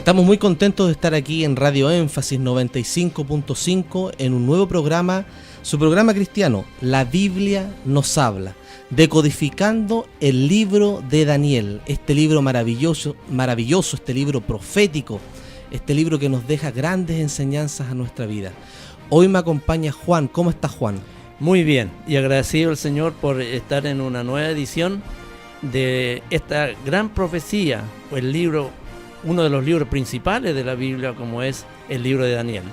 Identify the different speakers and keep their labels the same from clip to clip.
Speaker 1: Estamos muy contentos de estar aquí en Radio Énfasis 95.5 en un nuevo programa, su programa cristiano, La Biblia nos habla, decodificando el libro de Daniel, este libro maravilloso, este libro profético, este libro que nos deja grandes enseñanzas a nuestra vida. Hoy me acompaña Juan. ¿Cómo está Juan?
Speaker 2: Muy bien, y agradecido al Señor por estar en una nueva edición de esta gran profecía, o el libro, uno de los libros principales de la Biblia, como es el libro de Daniel.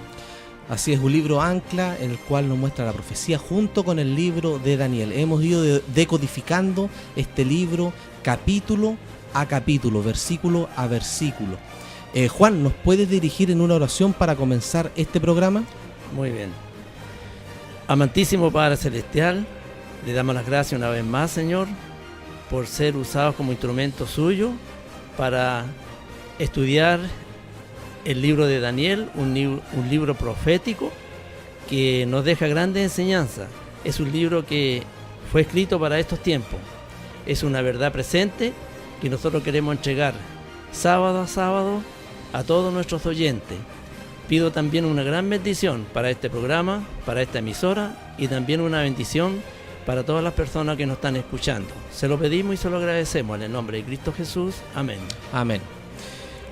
Speaker 1: Así es, un libro ancla en el cual nos muestra la profecía junto con el libro de Daniel. Hemos ido decodificando este libro capítulo a capítulo, versículo a versículo. Juan, ¿nos puedes dirigir en una oración para comenzar este programa?
Speaker 2: Muy bien. Amantísimo Padre Celestial, le damos las gracias una vez más, Señor, por ser usados como instrumento suyo para estudiar el libro de Daniel, un libro profético que nos deja grandes enseñanzas. Es un libro que fue escrito para estos tiempos. Es una verdad presente que nosotros queremos entregar sábado a sábado a todos nuestros oyentes. Pido también una gran bendición para este programa, para esta emisora, y también una bendición para todas las personas que nos están escuchando. Se lo pedimos y se lo agradecemos en el nombre de Cristo Jesús. Amén.
Speaker 1: Amén.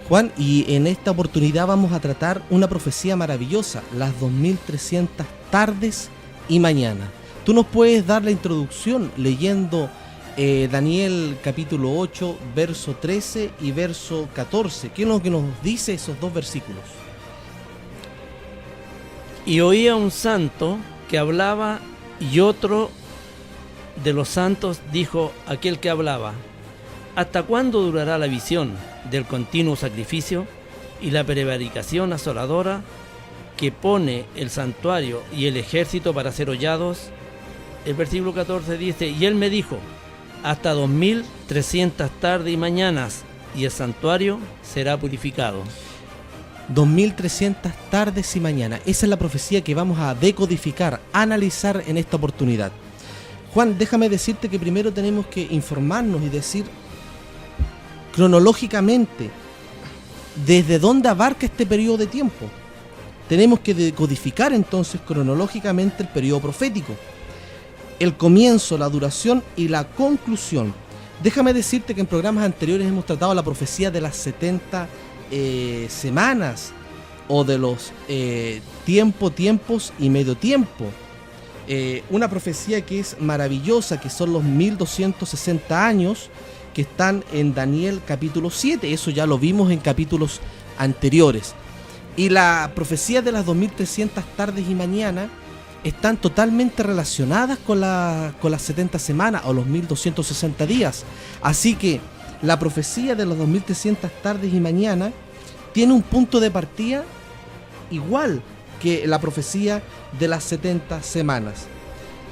Speaker 1: Juan, y en esta oportunidad vamos a tratar una profecía maravillosa, las 2300 tardes y mañanas. Tú nos puedes dar la introducción leyendo Daniel capítulo 8, verso 13 y verso 14. ¿Qué es lo que nos dice esos dos versículos?
Speaker 2: Y oía un santo que hablaba, y otro de los santos dijo aquel que hablaba: ¿hasta cuándo durará la visión del continuo sacrificio y la prevaricación asoladora que pone el santuario y el ejército para ser hollados? El versículo 14 dice: y él me dijo: hasta 2300 tardes y mañanas, y el santuario será purificado.
Speaker 1: 2300 tardes y mañanas. Esa es la profecía que vamos a decodificar, analizar en esta oportunidad. Juan, déjame decirte que primero tenemos que informarnos y decir cronológicamente desde dónde abarca este periodo de tiempo. Tenemos que decodificar entonces cronológicamente el periodo profético, el comienzo, la duración y la conclusión. Déjame decirte que en programas anteriores hemos tratado la profecía de las 70 semanas, o de los tiempos y medio tiempo. Una profecía que es maravillosa, que son los 1260 años que están en Daniel capítulo 7. Eso ya lo vimos en capítulos anteriores. Y la profecía de las 2300 tardes y mañana están totalmente relacionadas con las 70 semanas o los 1260 días. Así que la profecía de las 2300 tardes y mañana tiene un punto de partida igual que la profecía de las 70 semanas.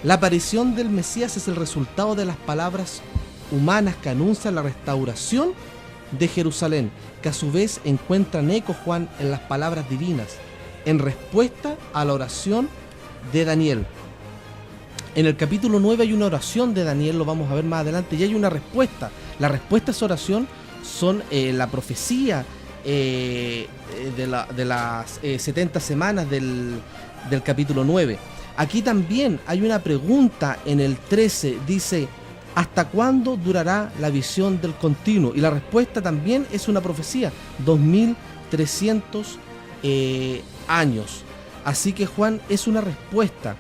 Speaker 1: La aparición del Mesías es el resultado de las palabras humanas que anuncian la restauración de Jerusalén, que a su vez encuentran eco, Juan, en las palabras divinas, en respuesta a la oración de Daniel. En el capítulo 9 hay una oración de Daniel, lo vamos a ver más adelante, y hay una respuesta. La respuesta a esa oración son la profecía de las 70 semanas del capítulo 9. Aquí también hay una pregunta en el 13, dice: ¿hasta cuándo durará la visión del continuo? Y la respuesta también es una profecía, 2300 años. Así que, Juan, es una respuesta.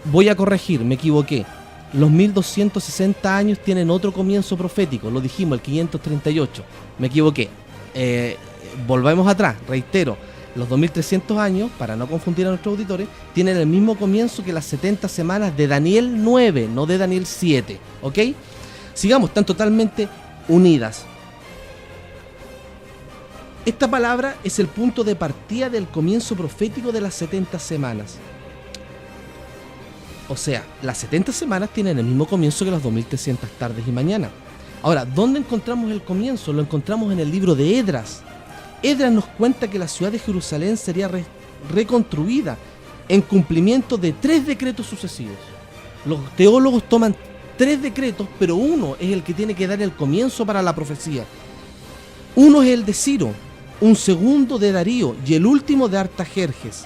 Speaker 1: Voy a corregir, me equivoqué. Los 1260 años tienen otro comienzo profético, lo dijimos, el 538. Me equivoqué. Volvemos atrás, reitero. Los 2300 años, para no confundir a nuestros auditores, tienen el mismo comienzo que las 70 semanas de Daniel 9, no de Daniel 7. ¿Ok? Sigamos, están totalmente unidas. Esta palabra es el punto de partida del comienzo profético de las 70 semanas. O sea, las 70 semanas tienen el mismo comienzo que las 2300 tardes y mañana. Ahora, ¿dónde encontramos el comienzo? Lo encontramos en el libro de Esdras. Esdras nos cuenta que la ciudad de Jerusalén sería reconstruida en cumplimiento de 3 decretos sucesivos. Los teólogos toman 3 decretos, pero uno es el que tiene que dar el comienzo para la profecía. Uno es el de Ciro, un segundo de Darío y el último de Artajerjes.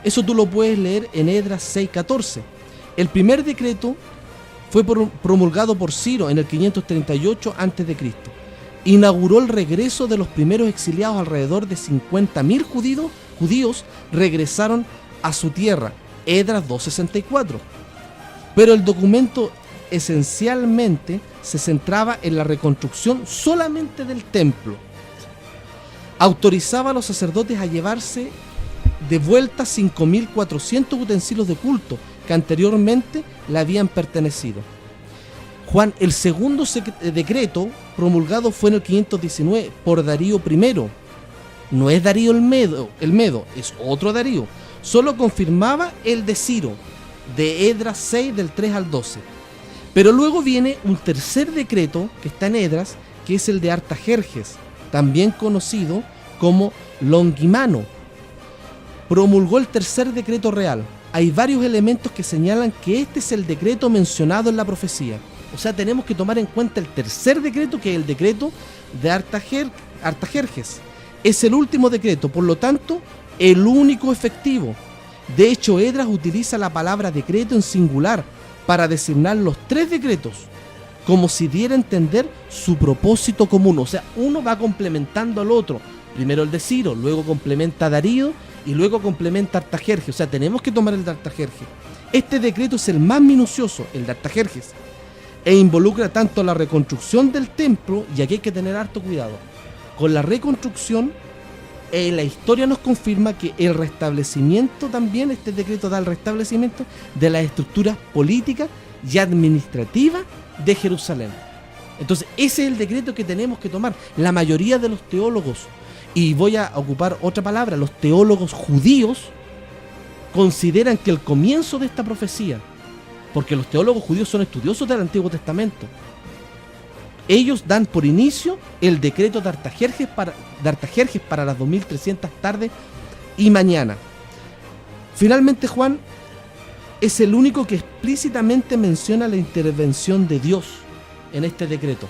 Speaker 1: Eso tú lo puedes leer en Esdras 6:14. El primer decreto fue promulgado por Ciro en el 538 a.C. Inauguró el regreso de los primeros exiliados. Alrededor de 50.000 judíos regresaron a su tierra, Esdras 2:64. Pero el documento esencialmente se centraba en la reconstrucción solamente del templo. Autorizaba a los sacerdotes a llevarse de vuelta 5.400 utensilios de culto que anteriormente le habían pertenecido. Juan, el segundo decreto promulgado fue en el 519 por Darío I. No es Darío el Medo, es otro Darío. Solo confirmaba el de Ciro, de Esdras 6 del 3 al 12. Pero luego viene un tercer decreto que está en Esdras, que es el de Artajerjes, también conocido como Longimano. Promulgó el tercer decreto real. Hay varios elementos que señalan que este es el decreto mencionado en la profecía. O sea, tenemos que tomar en cuenta el tercer decreto, que es el decreto de Artajerjes. Es el último decreto, por lo tanto, el único efectivo. De hecho, Esdras utiliza la palabra decreto en singular para designar los tres decretos, como si diera a entender su propósito común. O sea, uno va complementando al otro. Primero el de Ciro, luego complementa a Darío y luego complementa a Artajerjes. O sea, tenemos que tomar el de Artajerjes. Este decreto es el más minucioso, el de Artajerjes, e involucra tanto la reconstrucción del templo, y aquí hay que tener harto cuidado con la reconstrucción. La historia nos confirma que el restablecimiento también, este decreto da el restablecimiento de las estructuras políticas y administrativas de Jerusalén. Entonces, ese es el decreto que tenemos que tomar. La mayoría de los teólogos, y voy a ocupar otra palabra, los teólogos judíos, consideran que el comienzo de esta profecía, porque los teólogos judíos son estudiosos del Antiguo Testamento, ellos dan por inicio el decreto de Artajerjes para las 2300 tardes y mañana. Finalmente, Juan es el único que explícitamente menciona la intervención de Dios en este decreto.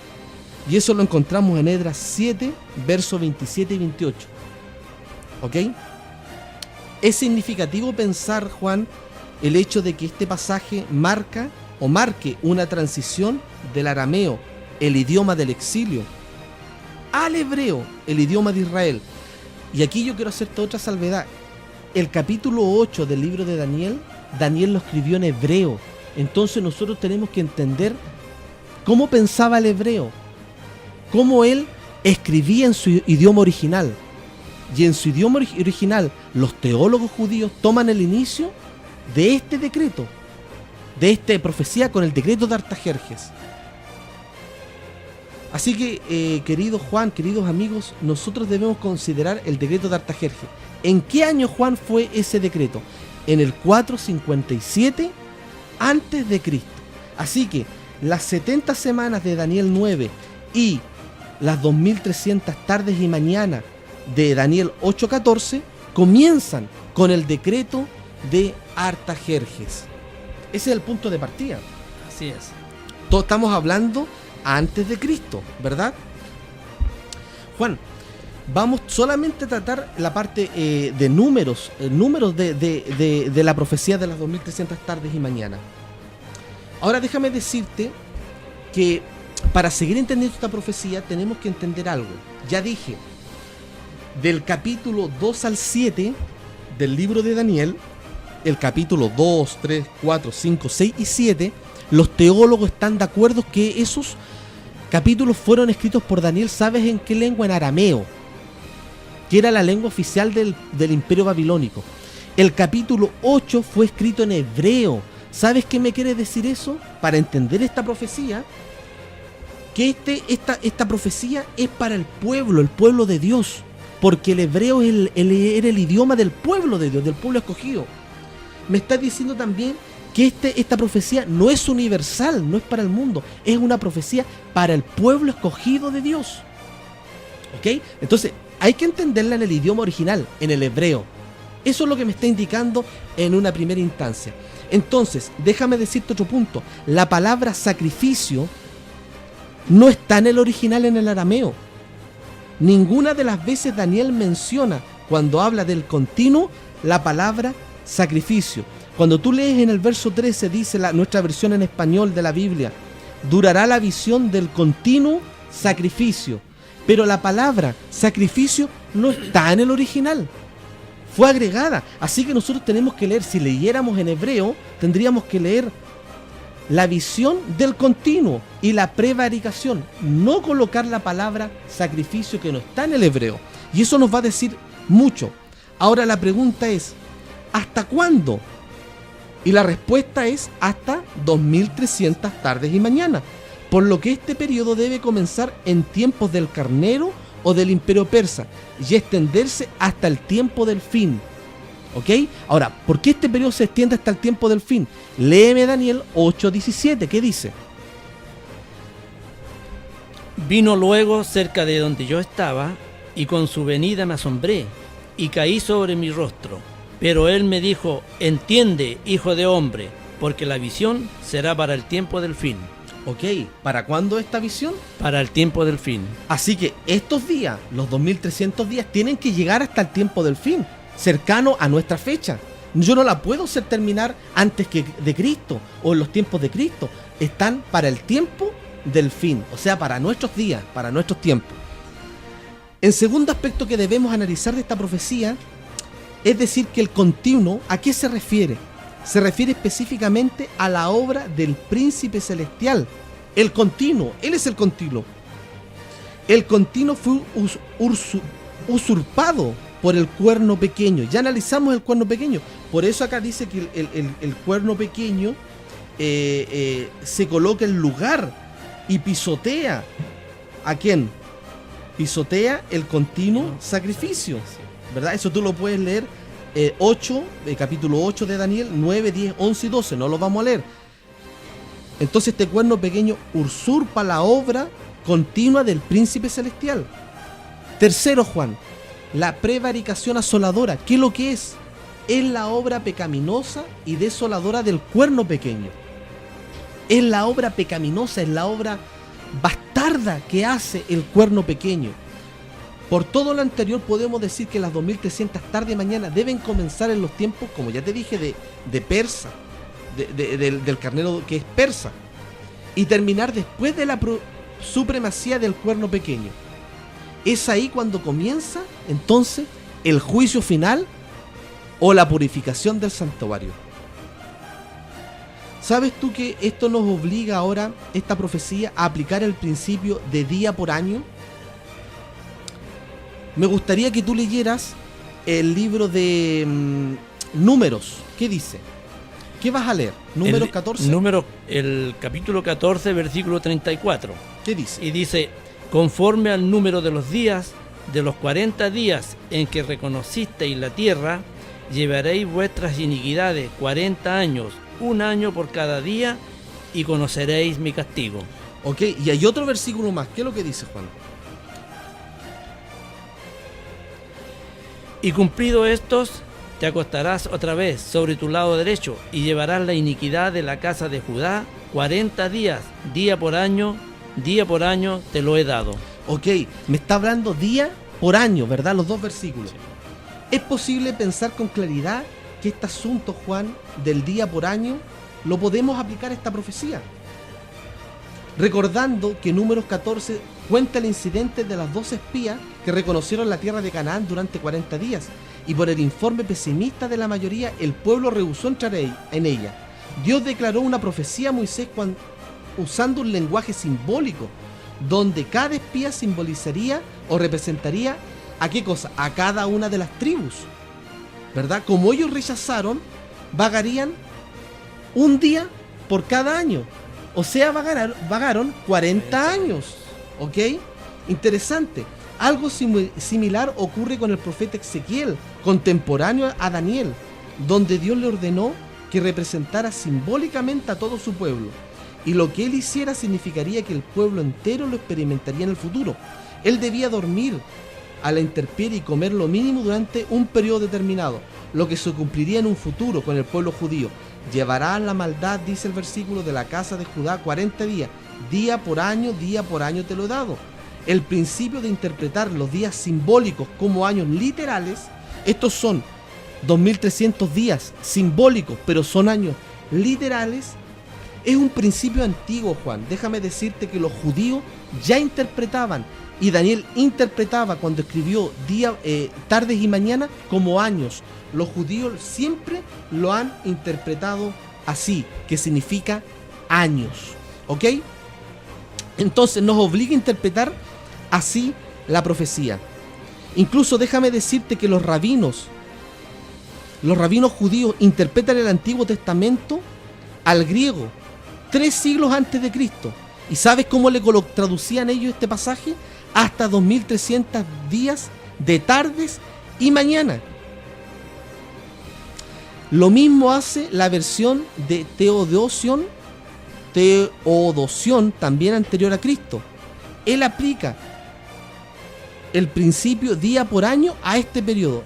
Speaker 1: Y eso lo encontramos en Esdras 7, versos 27 y 28. ¿Ok? Es significativo pensar, Juan, el hecho de que este pasaje marque una transición del arameo, el idioma del exilio, al hebreo, el idioma de Israel. Y aquí yo quiero hacerte otra salvedad. El capítulo 8 del libro de Daniel lo escribió en hebreo. Entonces nosotros tenemos que entender cómo pensaba el hebreo, cómo él escribía en su idioma original. Y en su idioma original, los teólogos judíos toman el inicio de este decreto, de esta profecía, con el decreto de Artajerjes. Así que, querido Juan, queridos amigos, nosotros debemos considerar el decreto de Artajerjes. ¿En qué año, Juan, fue ese decreto? En el 457 antes de Cristo. Así que las 70 semanas de Daniel 9 y las 2300 tardes y mañana de Daniel 8:14 comienzan con el decreto de Artajerjes. Ese es el punto de partida.
Speaker 2: Así es.
Speaker 1: Todos estamos hablando antes de Cristo, ¿verdad? Juan, vamos solamente a tratar la parte de números de la profecía de las 2300 tardes y mañana. Ahora déjame decirte que para seguir entendiendo esta profecía tenemos que entender algo. Ya dije, del capítulo 2 al 7 del libro de Daniel, el capítulo 2, 3, 4, 5, 6 y 7, los teólogos están de acuerdo que esos capítulos fueron escritos por Daniel, ¿sabes en qué lengua? En arameo, que era la lengua oficial del imperio babilónico. El capítulo 8 fue escrito en hebreo. ¿Sabes qué me quiere decir eso? Para entender esta profecía, que esta profecía es para el pueblo de Dios, porque el hebreo era el idioma del pueblo de Dios, del pueblo escogido. Me está diciendo también que esta profecía no es universal, no es para el mundo, es una profecía para el pueblo escogido de Dios. ¿Ok? Entonces, hay que entenderla en el idioma original, en el hebreo. Eso es lo que me está indicando en una primera instancia. Entonces, déjame decirte otro punto. La palabra sacrificio no está en el original en el arameo. ninguna de las veces Daniel menciona, cuando habla del continuo, la palabra sacrificio. Cuando tú lees en el verso 13, dice nuestra versión en español de la Biblia, durará la visión del continuo sacrificio. Pero la palabra sacrificio no está en el original, fue agregada. Así que nosotros tenemos que leer, si leyéramos en hebreo, tendríamos que leer la visión del continuo y la prevaricación, no colocar la palabra sacrificio que no está en el hebreo. Y eso nos va a decir mucho. Ahora la pregunta es, ¿hasta cuándo? Y la respuesta es hasta 2300 tardes y mañanas, por lo que este periodo debe comenzar en tiempos del carnero o del imperio persa y extenderse hasta el tiempo del fin. ¿Ok? Ahora, ¿por qué este periodo se extiende hasta el tiempo del fin? Léeme Daniel 8:17, ¿qué dice?
Speaker 2: Vino luego cerca de donde yo estaba, y con su venida me asombré, y caí sobre mi rostro. Pero él me dijo, entiende, hijo de hombre, porque la visión será para el tiempo del fin.
Speaker 1: Ok, ¿para cuándo esta visión?
Speaker 2: Para el tiempo del fin.
Speaker 1: Así que estos días, los 2300 días, tienen que llegar hasta el tiempo del fin, cercano a nuestra fecha. Yo no la puedo hacer terminar antes que de Cristo o en los tiempos de Cristo. Están para el tiempo del fin, o sea, para nuestros días, para nuestros tiempos. El segundo aspecto que debemos analizar de esta profecía es decir que el continuo, ¿a qué se refiere? Se refiere específicamente a la obra del príncipe celestial. El continuo, él es el continuo. El continuo fue usurpado por el cuerno pequeño. Ya analizamos el cuerno pequeño. Por eso acá dice que el cuerno pequeño se coloca en lugar y pisotea. ¿A quién? Pisotea el continuo sacrificio, ¿verdad? Eso tú lo puedes leer 8, capítulo 8 de Daniel, 9, 10, 11 y 12. No lo vamos a leer. Entonces este cuerno pequeño usurpa la obra continua del príncipe celestial. Tercero, Juan, la prevaricación asoladora. ¿Qué es lo que es? Es la obra pecaminosa y desoladora del cuerno pequeño. Es la obra pecaminosa, es la obra bastarda que hace el cuerno pequeño. Por todo lo anterior podemos decir que las 2300 tarde y mañana deben comenzar en los tiempos, como ya te dije, de persa, del carnero que es persa, y terminar después de la supremacía del cuerno pequeño. Es ahí cuando comienza entonces el juicio final o la purificación del santuario. ¿Sabes tú que esto nos obliga ahora, esta profecía, a aplicar el principio de día por año? Me gustaría que tú leyeras el libro de Números. ¿Qué dice? ¿Qué vas a leer? ¿Números 14?
Speaker 2: El capítulo 14, versículo 34.
Speaker 1: ¿Qué dice?
Speaker 2: Y dice, conforme al número de los días, de los 40 días en que reconocisteis la tierra, llevaréis vuestras iniquidades 40 años, un año por cada día, y conoceréis mi castigo.
Speaker 1: Ok, y hay otro versículo más. ¿Qué es lo que dice, Juan?
Speaker 2: Y cumplido estos, te acostarás otra vez sobre tu lado derecho, y llevarás la iniquidad de la casa de Judá 40 días, día por año te lo he dado.
Speaker 1: Ok, me está hablando día por año, ¿verdad? Los dos versículos. Sí. ¿Es posible pensar con claridad que este asunto, Juan, del día por año, lo podemos aplicar a esta profecía? Recordando que Números 14 cuenta el incidente de las 2 espías que reconocieron la tierra de Canaán durante 40 días, y por el informe pesimista de la mayoría, el pueblo rehusó entrar en ella. Dios declaró una profecía a Moisés usando un lenguaje simbólico, donde cada espía simbolizaría o representaría ¿a qué cosa? A cada una de las tribus, ¿verdad? Como ellos rechazaron, vagarían un día por cada año. O sea, vagaron 40 años. ¿Ok? Interesante. Algo similar ocurre con el profeta Ezequiel, contemporáneo a Daniel, donde Dios le ordenó que representara simbólicamente a todo su pueblo. Y lo que él hiciera significaría que el pueblo entero lo experimentaría en el futuro. Él debía dormir a la intemperie y comer lo mínimo durante un periodo determinado, lo que se cumpliría en un futuro con el pueblo judío. Llevará la maldad, dice el versículo, de la casa de Judá 40 días, día por año te lo he dado. el principio de interpretar los días simbólicos como años literales, estos son 2300 días simbólicos, pero son años literales, es un principio antiguo, Juan. Déjame decirte que los judíos ya interpretaban, y Daniel interpretaba cuando escribió tardes y mañanas como años. Los judíos siempre lo han interpretado así, que significa años, ¿ok? Entonces nos obliga a interpretar así la profecía. Incluso déjame decirte que los rabinos judíos interpretan el Antiguo Testamento al griego 3 siglos antes de Cristo. ¿Y sabes cómo le traducían ellos este pasaje? Hasta 2300 días de tardes y mañana. Lo mismo hace la versión de Teodosión, también anterior a Cristo. Él aplica el principio día por año a este periodo.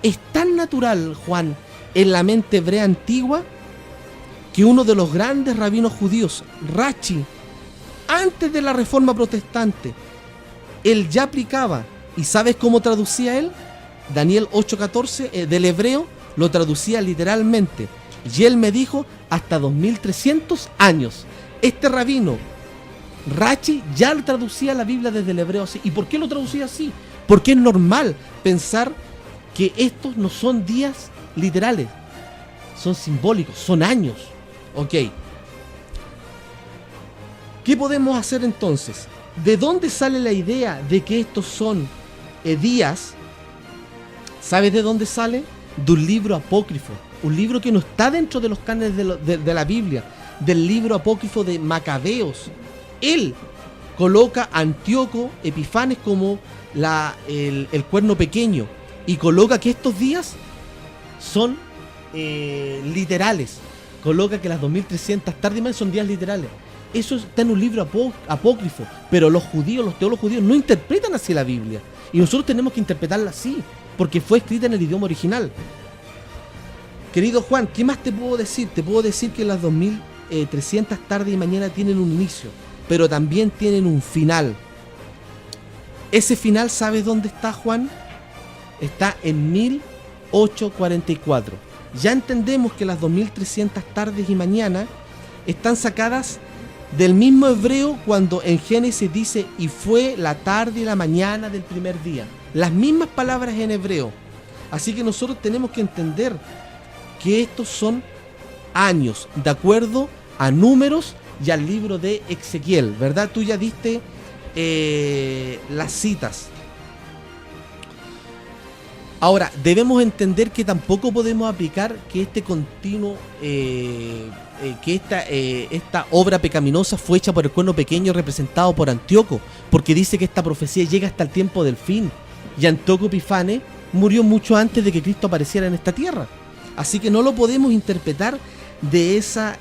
Speaker 1: Es tan natural, Juan, en la mente hebrea antigua, que uno de los grandes rabinos judíos, Rashi, antes de la Reforma Protestante, él ya aplicaba. ¿Y sabes cómo traducía él? Daniel 8:14 del hebreo lo traducía literalmente. Y él me dijo hasta 2300 años. Este rabino, Rashi, ya traducía la Biblia desde el hebreo así. ¿Y por qué lo traducía así? Porque es normal pensar que estos no son días literales, son simbólicos, son años. Ok. ¿Qué podemos hacer entonces? ¿De dónde sale la idea de que estos son días? ¿Sabes de dónde sale? De un libro apócrifo, un libro que no está dentro de los cánones de la Biblia, del libro apócrifo de Macabeos. Él coloca a Antíoco Epifanes como el cuerno pequeño y coloca que estos días son literales. Coloca que las 2300 tardes y mañana son días literales. Eso está en un libro apócrifo, pero los teólogos judíos no interpretan así la Biblia, y nosotros tenemos que interpretarla así, porque fue escrita en el idioma original. Querido Juan, ¿qué más te puedo decir? Te puedo decir que las 2300 tardes y mañana tienen un inicio, pero también tienen un final. Ese final, ¿sabes dónde está, Juan? Está en 1844. Ya entendemos que las 2300 tardes y mañana están sacadas del mismo hebreo cuando en Génesis dice y fue la tarde y la mañana del primer día. Las mismas palabras en hebreo. Así que nosotros tenemos que entender que estos son años, de acuerdo a Números y al libro de Ezequiel, ¿verdad? Tú ya diste las citas. Ahora, debemos entender que tampoco podemos aplicar que este continuo, que esta obra pecaminosa fue hecha por el cuerno pequeño representado por Antíoco, porque dice que esta profecía llega hasta el tiempo del fin, y Antíoco Epifanes murió mucho antes de que Cristo apareciera en esta tierra. Así que no lo podemos interpretar de esa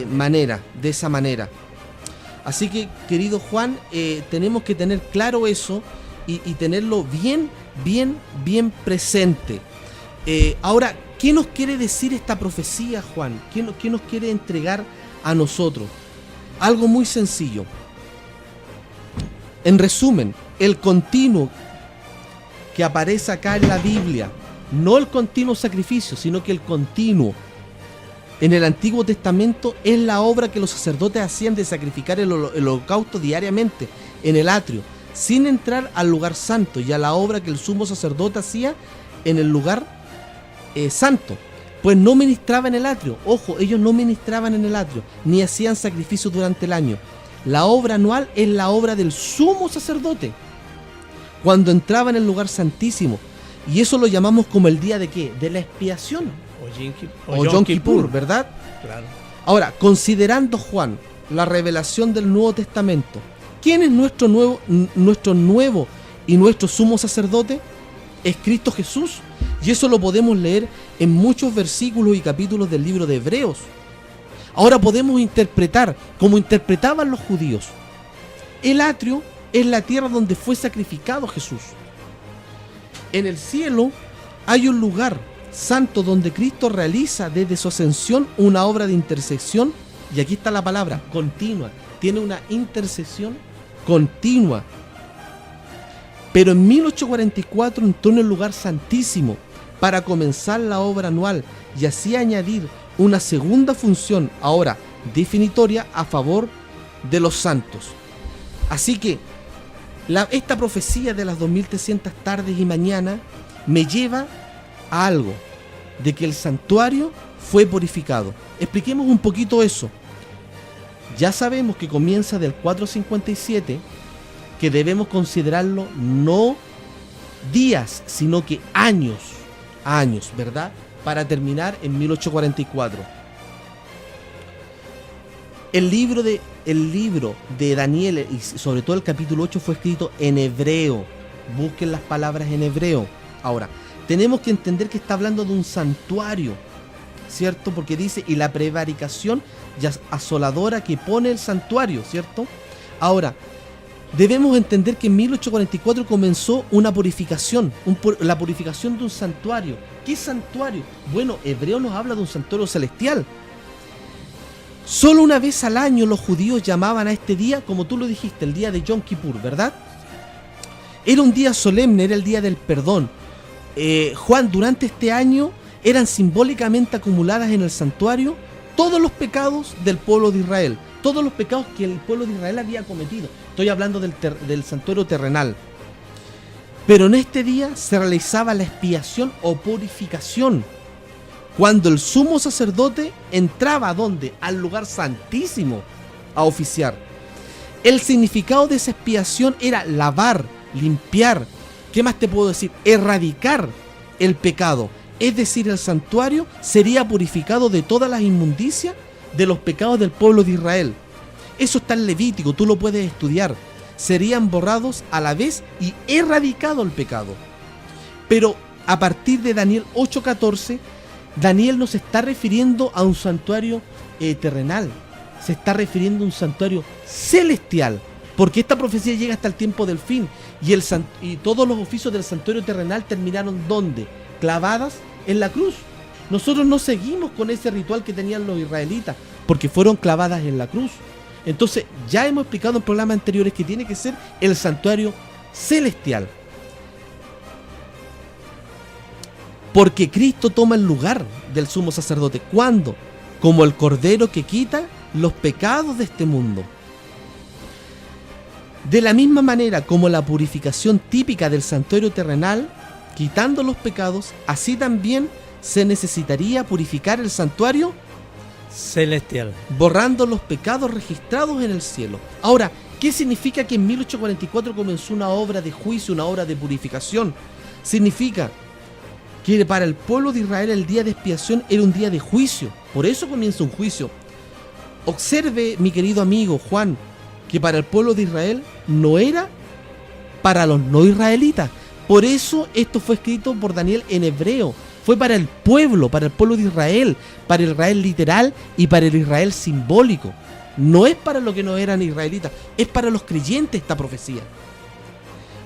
Speaker 1: manera, Así que, querido Juan, tenemos que tener claro eso y tenerlo bien presente. Ahora, ¿qué nos quiere decir esta profecía, Juan? ¿Qué nos quiere entregar a nosotros? Algo muy sencillo. En resumen, el continuo que aparece acá en la Biblia, no el continuo sacrificio, sino que el continuo en el Antiguo Testamento es la obra que los sacerdotes hacían de sacrificar el holocausto diariamente en el atrio, sin entrar al lugar santo, y a la obra que el sumo sacerdote hacía en el lugar santo, pues no ministraba en el atrio. Ojo, ellos no ministraban en el atrio, ni hacían sacrificios durante el año. La obra anual es la obra del sumo sacerdote, cuando entraba en el lugar santísimo, y eso lo llamamos como el día de ¿qué? De la expiación, o Yom Kippur, ¿verdad?
Speaker 2: Claro.
Speaker 1: Ahora, considerando, Juan, la revelación del Nuevo Testamento, ¿quién es nuestro nuevo y nuestro sumo sacerdote? Es Cristo Jesús. Y eso lo podemos leer en muchos versículos y capítulos del libro de Hebreos. Ahora podemos interpretar como interpretaban los judíos. El atrio es la tierra donde fue sacrificado Jesús. En el cielo hay un lugar santo donde Cristo realiza desde su ascensión una obra de intercesión, y aquí está la palabra, continua. Tiene una intercesión continua. Pero en 1844 entró en el lugar santísimo para comenzar la obra anual y así añadir una segunda función, ahora definitoria, a favor de los santos. Así que esta profecía de las 2300 tardes y mañanas me lleva a algo, de que el santuario fue purificado. Expliquemos un poquito eso. Ya sabemos que comienza del 457, que debemos considerarlo no días, sino que años, ¿verdad? Para terminar en 1844. El libro de Daniel, y sobre todo el capítulo 8, fue escrito en hebreo. Busquen las palabras en hebreo. Ahora, tenemos que entender que está hablando de un santuario, ¿cierto? Porque dice, y la prevaricación asoladora que pone el santuario, ¿cierto? Ahora, debemos entender que en 1844 comenzó una purificación, la purificación de un santuario. ¿Qué santuario? Bueno, Hebreo nos habla de un santuario celestial. Solo una vez al año los judíos llamaban a este día, como tú lo dijiste, el día de Yom Kippur, ¿verdad? Era un día solemne, era el día del perdón. Juan, durante este año eran simbólicamente acumuladas en el santuario todos los pecados del pueblo de Israel, todos los pecados que el pueblo de Israel había cometido. Estoy hablando del santuario terrenal. Pero en este día se realizaba la expiación o purificación, cuando el sumo sacerdote entraba, ¿a dónde? Al lugar santísimo a oficiar. El significado de esa expiación era lavar, limpiar, ¿qué más te puedo decir? Erradicar el pecado. Es decir, el santuario sería purificado de todas las inmundicias de los pecados del pueblo de Israel. Eso está en Levítico, tú lo puedes estudiar. Serían borrados a la vez y erradicado el pecado. Pero a partir de Daniel 8:14, Daniel no se está refiriendo a un santuario terrenal, se está refiriendo a un santuario celestial, porque esta profecía llega hasta el tiempo del fin y todos los oficios del santuario terrenal terminaron ¿dónde? Clavadas en la cruz. Nosotros no seguimos con ese ritual que tenían los israelitas, porque fueron clavadas en la cruz. Entonces ya hemos explicado en programas anteriores que tiene que ser el santuario celestial, porque Cristo toma el lugar del sumo sacerdote. ¿Cuándo? Como el cordero que quita los pecados de este mundo. De la misma manera como la purificación típica del santuario terrenal, quitando los pecados, así también se necesitaría purificar el santuario
Speaker 2: celestial,
Speaker 1: borrando los pecados registrados en el cielo. Ahora, ¿qué significa que en 1844 comenzó una obra de juicio, una obra de purificación? Significa que para el pueblo de Israel el día de expiación era un día de juicio. Por eso comienza un juicio. Observe, mi querido amigo Juan, que para el pueblo de Israel no era para los no israelitas. Por eso esto fue escrito por Daniel en hebreo. Fue para el pueblo de Israel, para el Israel literal y para el Israel simbólico. No es para los que no eran israelitas, es para los creyentes esta profecía.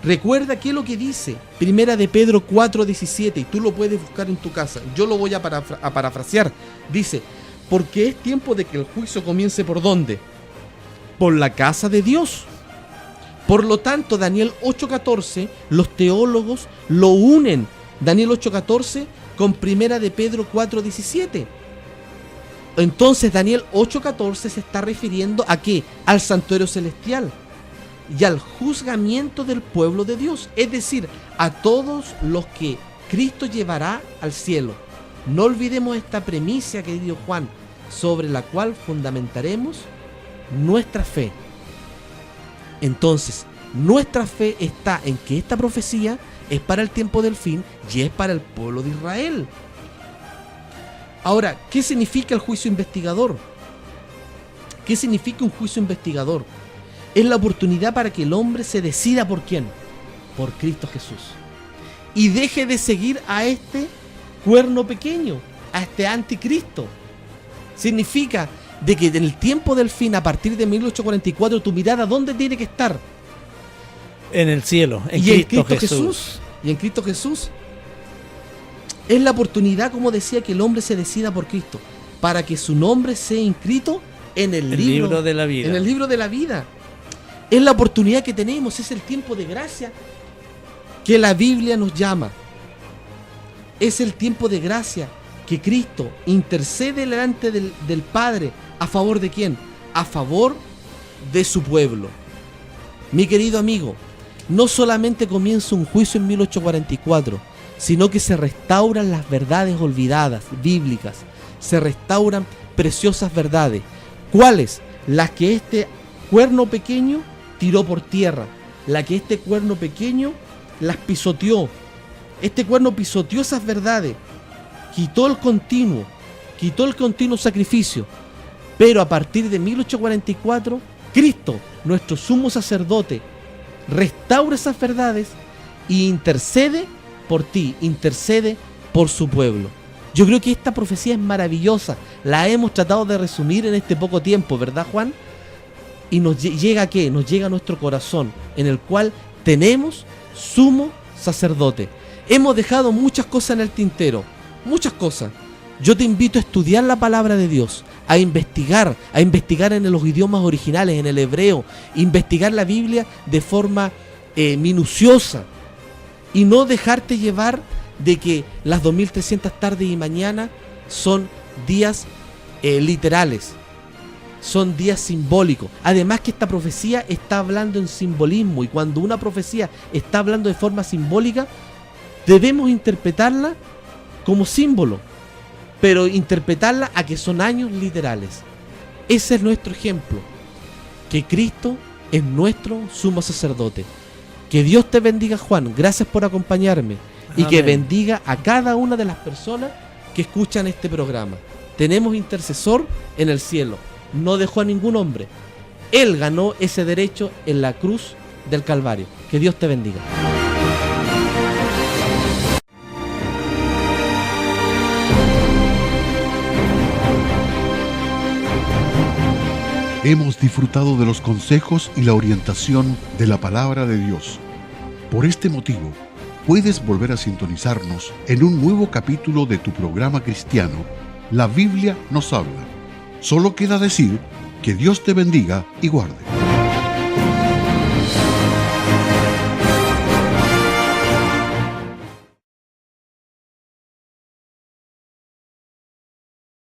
Speaker 1: Recuerda que lo que dice Primera de Pedro 4:17, y tú lo puedes buscar en tu casa, yo lo voy a parafrasear. Dice, porque es tiempo de que el juicio comience ¿por dónde? Por la casa de Dios. Por lo tanto, Daniel 8:14, los teólogos lo unen, Daniel 8:14, con Primera de Pedro 4:17. Entonces Daniel 8:14 se está refiriendo ¿a qué? Al santuario celestial y al juzgamiento del pueblo de Dios, es decir, a todos los que Cristo llevará al cielo. No olvidemos esta premisa, querido Juan, sobre la cual fundamentaremos nuestra fe. Entonces, nuestra fe está en que esta profecía es para el tiempo del fin y es para el pueblo de Israel. Ahora, ¿qué significa el juicio investigador? ¿Qué significa un juicio investigador? Es la oportunidad para que el hombre se decida ¿por quién? Por Cristo Jesús. Y deje de seguir a este cuerno pequeño, a este anticristo. Significa de que en el tiempo del fin, a partir de 1844, tu mirada ¿dónde tiene que estar?
Speaker 2: En el cielo, en Cristo Jesús.
Speaker 1: Y en Cristo Jesús es la oportunidad, como decía, que el hombre se decida por Cristo, para que su nombre sea inscrito en el libro
Speaker 2: de la vida.
Speaker 1: En el libro de la vida. Es la oportunidad que tenemos, es el tiempo de gracia que la Biblia nos llama. Es el tiempo de gracia que Cristo intercede delante del Padre. ¿A favor de quién? A favor de su pueblo. Mi querido amigo, no solamente comienza un juicio en 1844, sino que se restauran las verdades olvidadas, bíblicas. Se restauran preciosas verdades. ¿Cuáles? Las que este cuerno pequeño tiró por tierra, la que este cuerno pequeño las pisoteó. Este cuerno pisoteó esas verdades, quitó el continuo sacrificio. Pero a partir de 1844, Cristo, nuestro sumo sacerdote, restaura esas verdades y intercede por ti, intercede por su pueblo. Yo creo que esta profecía es maravillosa, la hemos tratado de resumir en este poco tiempo, ¿verdad, Juan? Y nos llega ¿a qué? Nos llega a nuestro corazón, en el cual tenemos sumo sacerdote. Hemos dejado muchas cosas en el tintero, muchas cosas. Yo te invito a estudiar la palabra de Dios, a investigar en los idiomas originales, en el hebreo, investigar la Biblia de forma minuciosa y no dejarte llevar de que las 2300 tardes y mañana son días literales. Son días simbólicos. Además que esta profecía está hablando en simbolismo, y cuando una profecía está hablando de forma simbólica, debemos interpretarla como símbolo, pero interpretarla a que son años literales. Ese es nuestro ejemplo, que Cristo es nuestro sumo sacerdote. Que Dios te bendiga, Juan. Gracias por acompañarme. Y que bendiga a cada una de las personas que escuchan este programa. Tenemos intercesor en el cielo. No dejó a ningún hombre. Él ganó ese derecho en la cruz del Calvario. Que Dios te bendiga.
Speaker 3: Hemos disfrutado de los consejos y la orientación de la palabra de Dios. Por este motivo, puedes volver a sintonizarnos en un nuevo capítulo de tu programa cristiano, La Biblia nos habla. Solo queda decir que Dios te bendiga y guarde.